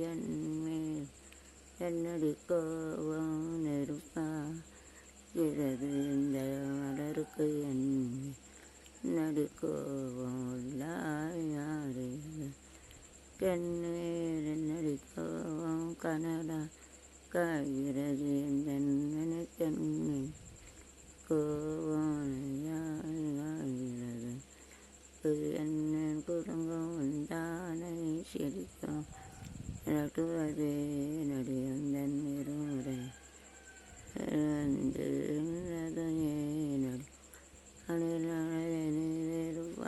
என்மேல் என்னடி கோவம் நெருப்பா இறது இந்த மலருக்கு என்னடி கோவம் யாரு கண்மேல் என்னடி கோவம் கனடா காய்கிறது என் கோவம் யாகிறது என்ன குடும்பம் உண்டானை சிரிக்கும் நட்டுவதே நடிகந்தன் இருமுறை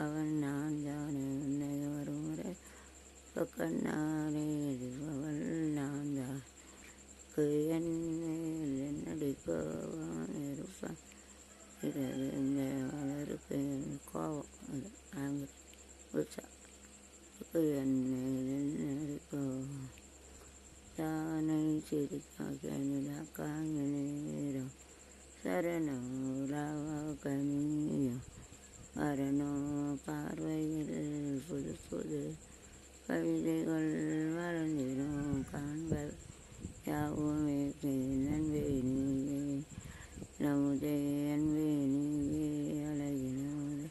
அவன் நான் தானே உன்னை ஒருமுறை பக்கண்ணானே அவள் நான் தான் என் மேல் என்னடி கோவம் இருப்பான் இறது இந்த வளருக்கு என் கோபம் அது ஆங்கிற உச்சா என் மேல் என்னடி கோவம் தானை சிரிக்காக நிலாக்காங்க நேரம் சரணோ கனியும் வரனோ பார்வையில் புது புது கவிதைகள் வளர்ந்திடும் காண்பது யாவுமே நண்பே நீயே நமுதே அன்பே நீயே அழகினோடு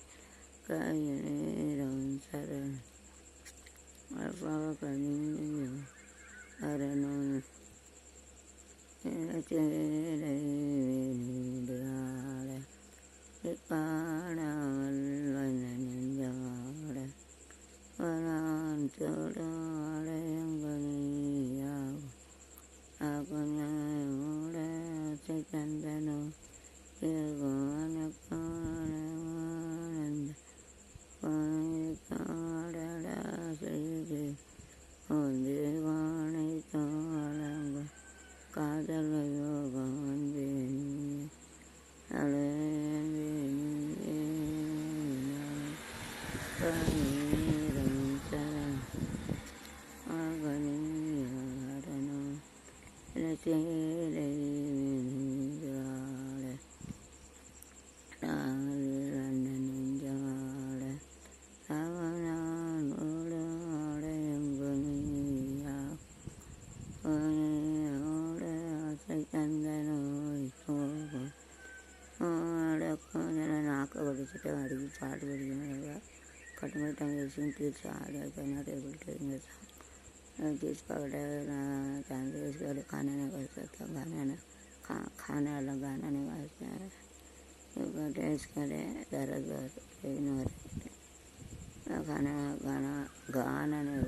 காயநேரம் சரண் கனியும் வரணும் சேலை நீடு ஆட காணாமல் வந்த நெஞ்சமாட வரான் தோடாட எங்கனியாகும் அகுணோட தந்தனோ ஆனந்த காடடா செய்து வந்து வானை தோழங்க காதல் யோகம் சேலை நெஞ்சமாட அவனான் ஓட எங்குனியா ஓட ஆசை தந்த நோய் போகும் நாக்க படிச்சுட்டு அடிக்கி பாட்டு படிக்கணும் கட்டுமட்டாங்க விஷயம் தீர்ச்சி ஆட கர்நாடக जिसकडे कांग्रेसकडे खाण्याने करतात खाण्याला गाण्याने वाजतात ड्रेसकडे घरात खाण्या गाण्याने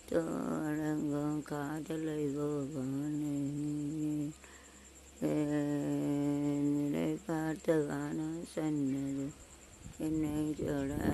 தோழங்க காதலை கோபனே நிலை பார்த்த காண சொன்னது என்னை சொல்ல